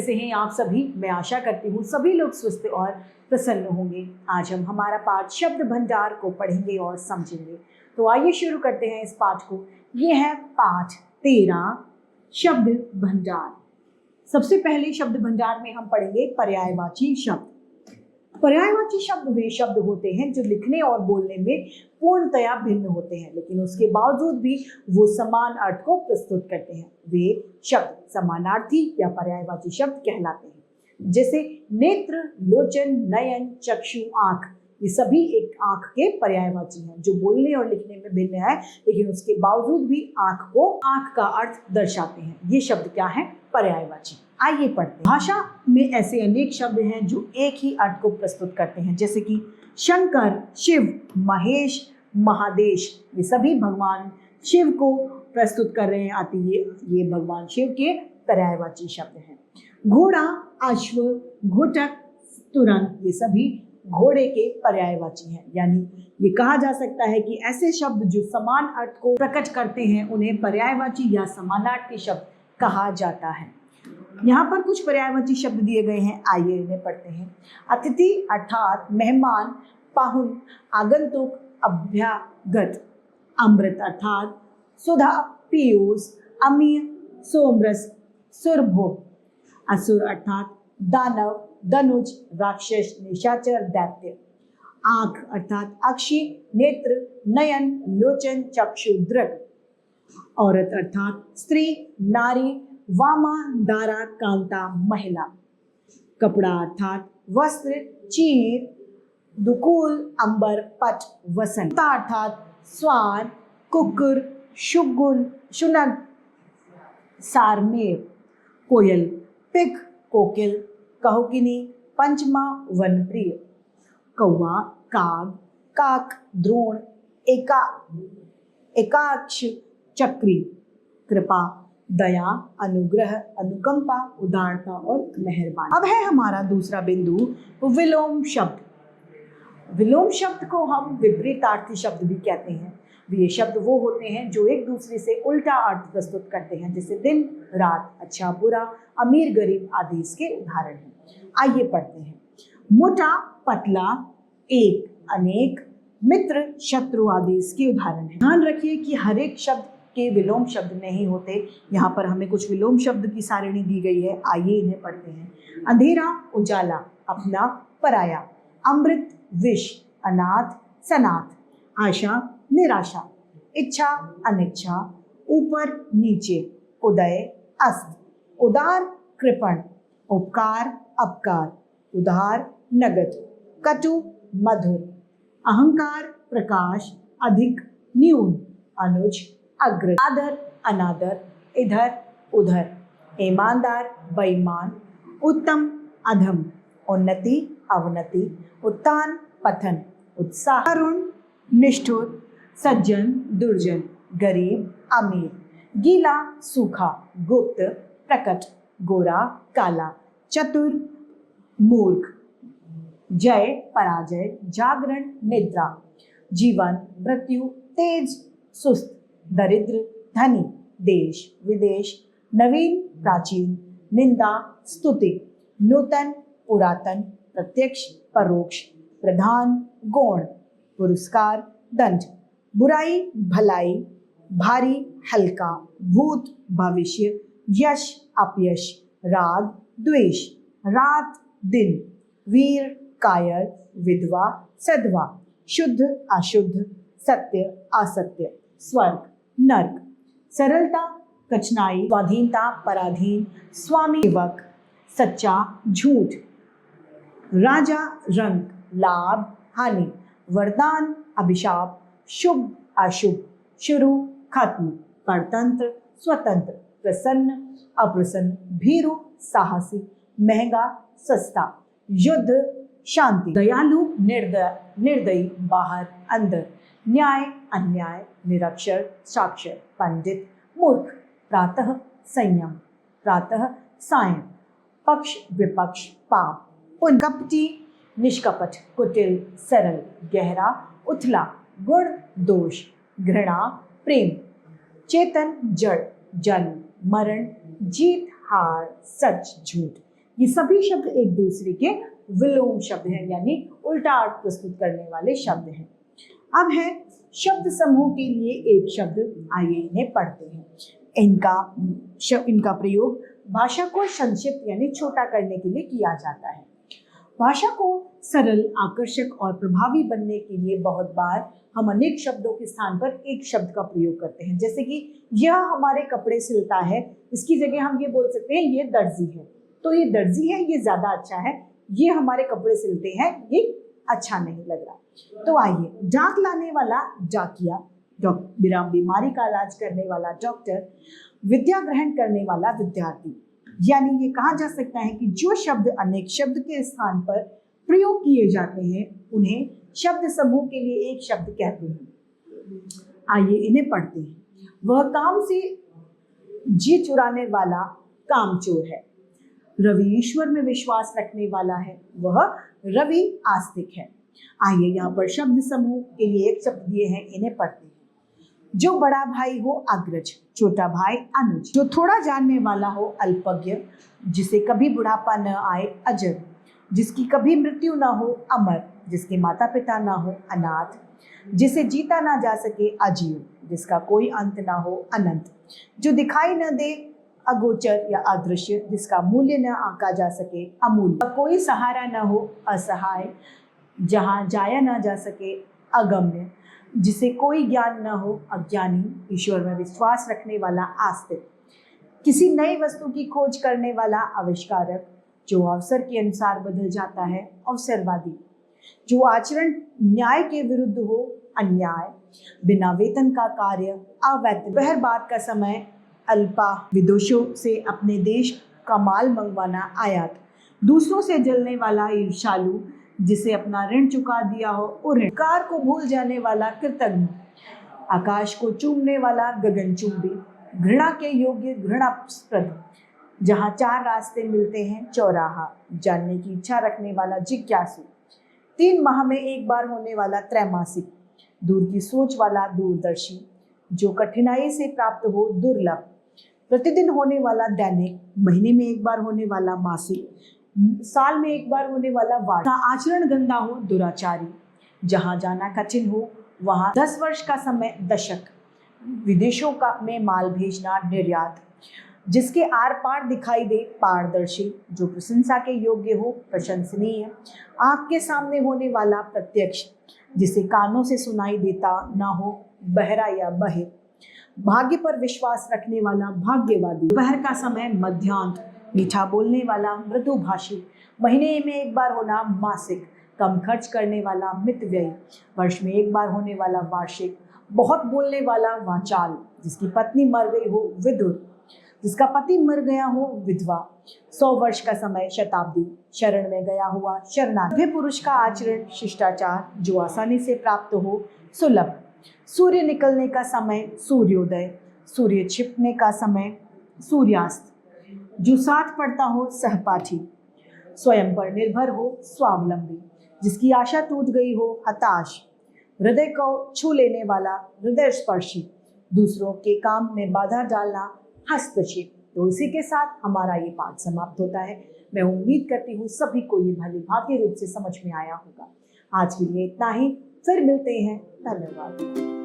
कैसे हैं आप सभी? मैं आशा करती हूँ सभी लोग स्वस्थ और प्रसन्न होंगे। आज हम हमारा पाठ शब्द भंडार को पढ़ेंगे और समझेंगे। तो आइए शुरू करते हैं इस पाठ को। ये है पाठ 13 शब्द भंडार। सबसे पहले शब्द भंडार में हम पढ़ेंगे पर्यायवाची शब्द। पर्यायवाची शब्द वे शब्द होते हैं जो लिखने और बोलने में पूर्णतया भिन्न होते हैं, लेकिन उसके बावजूद भी वो समान अर्थ को प्रस्तुत करते हैं। वे शब्द समानार्थी या पर्यायवाची शब्द कहलाते हैं, जैसे नेत्र, लोचन, नयन, चक्षु, आंख। ये सभी एक आंख के पर्यायवाची हैं जो बोलने और लिखने में भिन्न है, लेकिन उसके बावजूद भी आंख का अर्थ दर्शाते हैं। ये शब्द क्या है? पर्यायवाची। आइए पढ़ते हैं। भाषा में ऐसे अनेक शब्द हैं जो एक ही अर्थ को प्रस्तुत करते हैं, जैसे कि शंकर, शिव, महेश, महादेश। ये सभी भगवान शिव को प्रस्तुत कर रहे हैं। ये भगवान शिव के पर्यायवाची शब्द हैं। घोड़ा, अश्व, घोटक, तुरंत, ये सभी घोड़े के पर्यायवाची हैं। यानी ये कहा जा सकता है कि ऐसे शब्द जो समान अर्थ को प्रकट करते हैं उन्हें पर्यायवाची या समानार्थी शब्द कहा जाता है। यहाँ पर कुछ पर्यायवाची शब्द दिए गए हैं, आइए इन्हें पढ़ते हैं। अतिथि अर्थात मेहमान, पाहुन, आगंतुक, अभ्यागत। अमृत अर्थात सुधा, पीयूष, अमीर, सोमरस, सुरभोग। असुर अर्थात दानव, धनुज, राक्षस, निशाचर, दैत्य। आंख अर्थात अक्षी, नेत्र, नयन, लोचन, चक्षु, दृग। औरत अर्थात स्त्री, नारी, वामा, दारा, कांता, महिला। कपड़ा अर्थात वस्त्र, चीर, दुकूल, अंबर, पट, वसंत। अर्थात स्वान, कुकुर, शुगुन, शुनक, सारमेव। कोयल, पिक, कोकिल, कहुकिनी, पंचमा, वनप्रिय। कौवा, काग, काक, द्रोण, एकाक्ष, चक्री। कृपा, दया, अनुग्रह, अनुकंपा, उदारता और मेहरबानी। अब है हमारा दूसरा बिंदु विलोम शब्द। विलोम शब्द को हम विपरीतार्थी शब्द भी कहते हैं। ये शब्द वो होते हैं जो एक दूसरे से उल्टा अर्थ प्रस्तुत करते हैं, जैसे दिन, रात, अच्छा, बुरा, अमीर, गरीब आदि इसके उदाहरण हैं। आइए पढ़ते हैं। मोटा, पतला, एक, अनेक, मित्र, शत्रु आदि इसके उदाहरण हैं। ध्यान रखिए कि हर एक शब्द के विलोम शब्द नहीं होते। यहाँ पर हमें कुछ विलोम शब्द की सारिणी दी गई है, आइए इन्हें पढ़ते हैं। अंधेरा, उजाला, अपना, पराया। अमृत, विष, अनाथ, सनाथ। आशा, निराशा, इच्छा, अनिच्छा, ऊपर, नीचे, उदय, अस्त। उदार, कृपण, उपकार, अपकार, उधार, नगद, कटु, मधुर। अहंकार, प्रकाश, अधिक, न्यून, अनुज, अग्र। आदर, अनादर, इधर, उधर। ईमानदार, बेईमान, उत्तम, अधम। उन्नति, अवनति, उत्थान, पतन, उत्साह। अरुण, निष्ठुर, सज्जन, दुर्जन, गरीब, अमीर। गीला, सूखा, गुप्त, प्रकट, गोरा, काला, चतुर, मूर्ख। जय, पराजय, जागरण, निद्रा। जीवन, मृत्यु, तेज, सुस्त, दरिद्र, धनी। देश, विदेश, नवीन, प्राचीन, निंदा, स्तुति। नूतन, पुरातन, प्रत्यक्ष, परोक्ष, प्रधान, गौण। पुरस्कार, दंड। बुराई, भलाई, भारी, हल्का, भूत, भविष्य, यश, अपयश, राग, द्वेष। रात, दिन। वीर, कायर, विधवा, सधवा। शुद्ध, अशुद्ध, सत्य, असत्य। स्वर्ग, नर्क। सरलता, कठिनाई, स्वाधीनता, पराधीन, स्वामी, सेवक, सच्चा, झूठ। राजा, रंग, लाभ, हानि। वरदान, अभिशाप, शुभ, अशुभ, शुरू, खत्म। परतंत्र, स्वतंत्र, प्रसन्न, अप्रसन्न, भीरु, साहसी, महंगा, सस्ता। युद्ध, शांति। दयालु, निर्दयी, बाहर, अंदर। न्याय, अन्याय, निरक्षर, साक्षर। पंडित, मूर्ख। प्रातः, संयम, प्रातः, सायं। पक्ष, विपक्ष, पाप। कपटी, निष्कपट, कुटिल, सरल, गहरा, उथला। गुण, दोष, घृणा, प्रेम। चेतन, जड़, जन्म, मरण, जीत, हार, सच, झूठ। ये सभी शब्द एक दूसरे के विलोम शब्द हैं, यानी उल्टा अर्थ प्रस्तुत करने वाले शब्द हैं। अब है शब्द समूह के लिए एक शब्द, आइए इन्हें पढ़ते हैं। इनका प्रयोग भाषा को संक्षिप्त यानी छोटा करने के लिए किया जाता है। भाषा को सरल, आकर्षक और प्रभावी बनने के लिए बहुत बार हम अनेक शब्दों के स्थान पर एक शब्द का प्रयोग करते हैं। जैसे कि यह हमारे कपड़े सिलता है, इसकी जगह हम ये बोल सकते हैं ये दर्जी है। तो ये दर्जी है, ये ज्यादा अच्छा है। ये हमारे कपड़े सिलते हैं, ये अच्छा नहीं लग रहा। तो आइए, डाक लाने वाला डाकिया, बीमारी का इलाज करने वाला डॉक्टर, विद्या ग्रहण करने वाला विद्यार्थी। यानी ये कहा जा सकता है कि जो शब्द अनेक शब्द के स्थान पर प्रयोग किए जाते हैं उन्हें शब्द समूह के लिए एक शब्द कहते हैं। आइए इन्हें पढ़ते हैं। वह काम से जी चुराने वाला कामचोर है। रवि ईश्वर में विश्वास रखने वाला है, वह रवि आस्तिक है। आइए यहाँ पर शब्द समूह के लिए एक शब्द दिए हैं, इन्हें पढ़ते हैं। जो बड़ा भाई हो अग्रज, छोटा भाई अनुज, जो थोड़ा जानने वाला हो अल्पज्ञ, जिसे कभी बुढ़ापा न आए अजर, जिसकी कभी मृत्यु न हो अमर, जिसके माता पिता न हो अनाथ, जिसे जीता ना जा सके अजीव, जिसका कोई अंत ना हो अनंत, जो दिखाई न दे अगोचर या अदृश्य, जिसका मूल्य न आंका जा सके अमूल्य, कोई सहारा न हो असहाय, जहाँ जाया ना जा सके अगम्य, जिसे कोई ज्ञान न हो अज्ञानी, ईश्वर में विश्वास रखने वाला आस्तिक, किसी नई वस्तु की खोज करने वाला आविष्कारक, जो अवसर के अनुसार बदल जाता है अवसरवादी, जो आचरण न्याय के विरुद्ध हो अन्याय, बिना वेतन का कार्य अवैतनिक, दोपहर बाद का समय अल्पा, विदेशों से अपने देश का माल मंगवाना आयात, दूसरों से जलने वाला ईर्ष्यालु, जिसे अपना ऋण चुका दिया हो ऋण, कार को भूल जाने वाला कृतज्ञ, आकाश को चूमने वाला गगनचुंबी, घृणा के योग्य घृणास्पद, जहाँ चार रास्ते मिलते हैं चौराहा, जानने की इच्छा रखने वाला जिज्ञासु, 3 माह में एक बार होने वाला त्रैमासिक, दूर की सोच वाला दूरदर्शी, जो कठिनाई से प्राप्त हो दुर्लभ, प्रतिदिन होने वाला दैनिक, महीने में एक बार होने वाला मासिक, साल में एक बार होने वाला वार्षिक, आचरण गंदा हो दुराचारी, जहाँ जाना कठिन हो वहाँ 10 वर्ष का समय दशक, विदेशों का में माल भेजना निर्यात, जिसके आर पार दिखाई दे पारदर्शी, जो प्रशंसा के योग्य हो प्रशंसनीय, आँख के सामने होने वाला प्रत्यक्ष, जिसे कानों से सुनाई देता ना हो बहरा या बहिर, भाग्य पर विश्वास रखने वाला भाग्यवादी, दोपहर का समय मध्यांत, मीठा बोलने वाला मृदुभाषी, महीने में एक बार होना मासिक, कम खर्च करने वाला मितव्ययी, वर्ष में एक बार होने वाला वार्षिक, बहुत बोलने वाला वाचाल, जिसकी पत्नी मर गई हो विधुर, जिसका पति मर गया हो विधवा, 100 वर्ष का समय शताब्दी, शरण में गया हुआ शरणार्थी, पुरुष का आचरण शिष्टाचार, जो आसानी से प्राप्त हो सुलभ, सूर्य निकलने का समय सूर्योदय, सूर्य छिपने का समय सूर्यास्त, जो साथ पढ़ता हो सहपाठी, स्वयं पर निर्भर हो स्वावलंबी, जिसकी आशा टूट गई हो हताश, हृदय को छू लेने वाला हृदय स्पर्शी, दूसरों के काम में बाधा डालना हस्तक्षेप। तो इसी के साथ हमारा ये पाठ समाप्त होता है। मैं उम्मीद करती हूँ सभी को ये भली भांति रूप से समझ में आया होगा। आज के लिए इतना ही, फिर मिलते हैं। धन्यवाद।